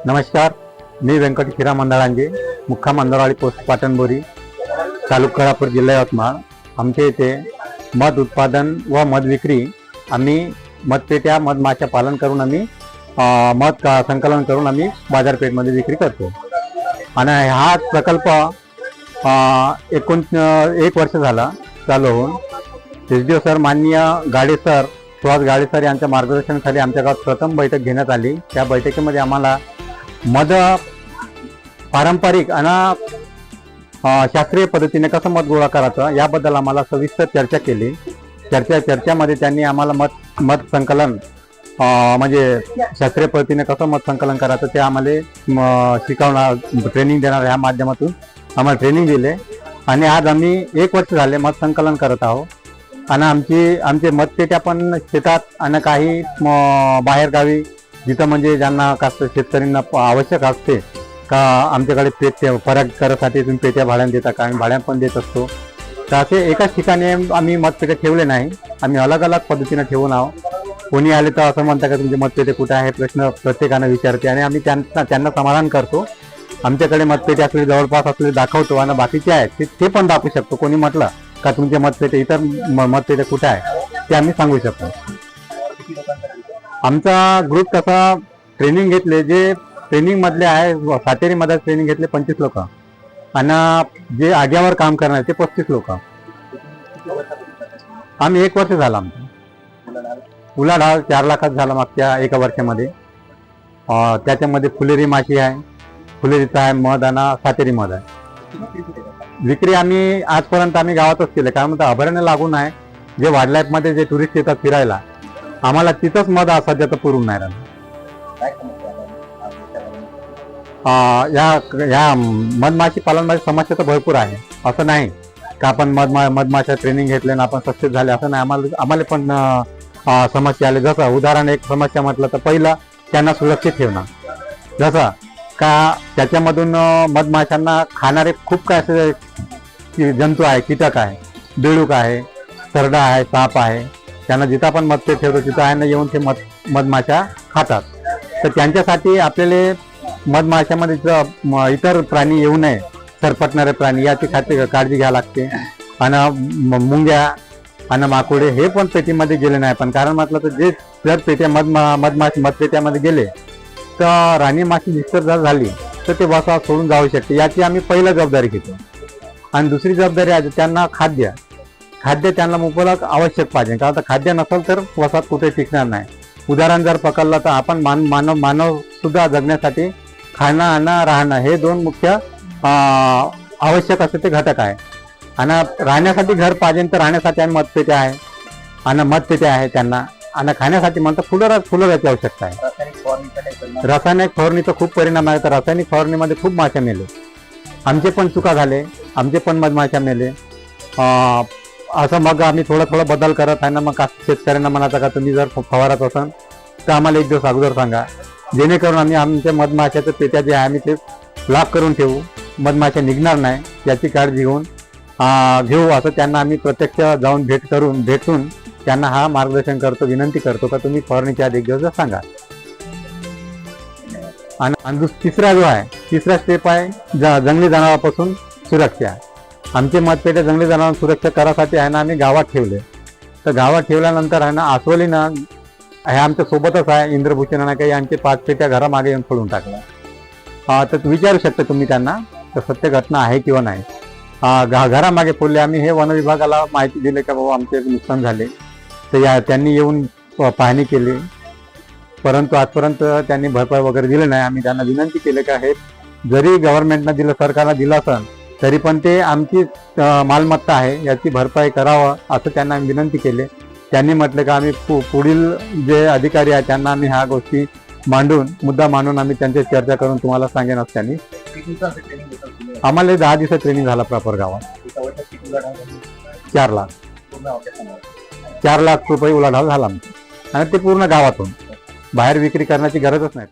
नमस्कार, मी व्यंकट हिराम मंदाळांजे, मुक्काम मंदारवाडी पोस्ट पाटणबोरी, तालुका कोल्हापूर, जिल्हा यवतमाळ. आमच्या इथे मध उत्पादन व मध विक्री, आम्ही मधपेट्या मधमाशा पालन करून आम्ही मध संकलन करून आम्ही बाजारपेठमध्ये विक्री करतो. आणि हा प्रकल्प 1 वर्ष झाला चालू होऊन. SDO सर माननीय गाडे सर, सुहास गाडे सर यांच्या मार्गदर्शनाखाली आमच्या गावात प्रथम बैठक घेण्यात आली. त्या बैठकीमध्ये आम्हाला मध पारंपरिक आणि शास्त्रीय पद्धतीने कसं मध गोळा करायचं याबद्दल आम्हाला सविस्तर चर्चा केली. चर्चामध्ये त्यांनी आम्हाला मध संकलन म्हणजे शास्त्रीय पद्धतीने कसं मध संकलन करायचं ते आम्हाला शिकवणार, ट्रेनिंग देणार. ह्या माध्यमातून आम्हाला ट्रेनिंग दिले आणि आज आम्ही 1 वर्ष झाले मध संकलन करत आहोत. आणि आमचे मधपेट्या पण शेतात आणि काही बाहेरगावी जिथं म्हणजे ज्यांना कास्त शेतकऱ्यांना आवश्यक असते का आमच्याकडे पेट्या फरक करायसाठी तुम्ही पेट्या भाड्याने देता का, आम्ही भाड्याने पण देत असतो. तर असे एकाच ठिकाणी आम्ही मधपेट्या ठेवले नाही, आम्ही अलग अलग पद्धतीने ठेवून आहोत. कोणी आले तर असं म्हणतात का तुमचे मधपेटे कुठे आहे, प्रश्न प्रत्येकानं विचारते आणि आम्ही त्यांना समाधान करतो. आमच्याकडे मधपेटे असले जवळपास असले दाखवतो आणि बाकीचे आहेत ते पण दाखवू शकतो. कोणी म्हटलं का तुमचे मधपेटे इतर मधपेटे कुठे आहे ते आम्ही सांगू शकतो. आमचा ग्रुप कसा ट्रेनिंग घेतले, जे ट्रेनिंग मधले आहे सातेरीमध्ये ट्रेनिंग घेतले 25 लोक आणि जे आग्यावर काम करणार ते 35 लोक. आम्ही 1 वर्ष झाला. आमचा उलाढाल 4 लाखात झाला मागच्या 1 वर्षामध्ये. त्याच्यामध्ये फुलेरी माशी आहे, फुलेरीचा आहे मध आणि सातेरी मध आहे. विक्री आम्ही आजपर्यंत आम्ही गावातच केले, कारण अभयारण्य लागून आहे. जे वाईल्ड लाईफ मध्ये जे टुरिस्ट येतात फिरायला, आम्हाला तिथंच मध सध्या तर पुरून नाही राहिलं. या मधमाशी पालनामध्ये समस्या तर भरपूर आहे. असं नाही का आपण मधमाशा ट्रेनिंग घेतले ना आपण सक्सेस झाले असं नाही. आम्हाला पण समस्या आले. जसं उदाहरण एक समस्या म्हटलं तर पहिलं त्यांना सुरक्षित ठेवणं. जसं का त्याच्यामधून मधमाशांना खाणारे खूप काय असे जंतू आहे, कीटक आहे, बेडूक आहे, सरडा आहे, साप आहे. त्यांना जिथं आपण मधपेट ठेवतो तिथं आहे ना येऊन ते मधमाशा खातात. तर त्यांच्यासाठी आपल्याला मधमाशामध्ये इतर प्राणी येऊ नये, सरपटणारे प्राणी याची काळजी घ्यावी लागते. आणि मुंग्या आणि माकोडे हे पण पेटीमध्ये गेले नाही. पण कारण म्हटलं तर जे जर पेट्या मधपेट्यामध्ये गेले तर राणी माशी निष्ठर झाली तर ते वसा सोडून जाऊ शकते. याची आम्ही पहिला जबाबदारी घेतो. आणि दुसरी जबाबदारी आहे त्यांना खाद्य त्यांना मुबलक आवश्यक पाहिजे, कारण खाद्य नसेल तर वसात कुठे टिकणार नाही. उदाहरण जर पकडलं तर आपण मानव सुद्धा जगण्यासाठी खाणं आणि राहणं हे 2 मुख्य आवश्यक असे ते घटक आहे. आणि राहण्यासाठी घर पाहिजे तर राहण्यासाठी आम्ही मधपेट्या आहे आणि मधपेट्या आहे त्यांना. आणि खाण्यासाठी म्हणतात फुलराची आवश्यकता आहे. रासायनिक फवारणीचा खूप परिणाम आहे. तर रासायनिक फवारणीमध्ये खूप माशा मेले. आमचे पण चुका झाले, आमचे पण मधमाशा मेले. असं मग आम्ही थोडा बदल करत आहे ना. मग शेतकऱ्यांना म्हणायचं का तुम्ही जर फवारत असाल तर आम्हाला 1 दिवस अगोदर सांगा, जेणेकरून आम्ही आमच्या मधमाशाच्या पेट्या जे आहे आम्ही ते लाभ करून ठेवू, मधमाशा निघणार नाही याची काळजी घेऊ. असं त्यांना आम्ही प्रत्यक्ष जाऊन भेटून त्यांना हा मार्गदर्शन करतो, विनंती करतो का तुम्ही फवारणीच्या आधी 1 दिवस सांगा. आणि तिसरा स्टेप आहे जंगली जनावरांपासून सुरक्षा. आमचे मधपेटे जंगली जनावर सुरक्षा करासाठी आहे ना आम्ही गावात ठेवले. तर गावात ठेवल्यानंतर आहे ना आसवलीनं हे आमच्या सोबतच आहे, इंद्रभूषण काही यांचे 5 पेट्या घरामागे येऊन फोडून टाकल्या. तर विचारू शकता तुम्ही त्यांना तर सत्य घटना आहे किंवा नाही. घरामागे फोडले. आम्ही हे वन विभागाला माहिती दिली का बाबा आमचे नुकसान झाले. तर त्यांनी येऊन पाहणी केली, परंतु आजपर्यंत त्यांनी भरपाई वगैरे दिली नाही. आम्ही त्यांना विनंती केली का हे जरी गव्हर्नमेंटनं दिलं, सरकारनं दिलं असेल तरी पण ते आमची मालमत्ता आहे, याची भरपाई करावं असं त्यांना आम्ही विनंती केली. त्यांनी म्हटलं का आम्ही पुढील जे अधिकारी आहेत त्यांना आम्ही ह्या गोष्टी मुद्दा मांडून आम्ही त्यांची चर्चा करून तुम्हाला सांगेन असं त्यांनी. आम्हाला 10 दिवसात ट्रेनिंग झाला प्रॉपर गावात. 4 लाख रुपये उलाढाल झाला आणि ते पूर्ण गावातून, बाहेर विक्री करण्याची गरजच नाही.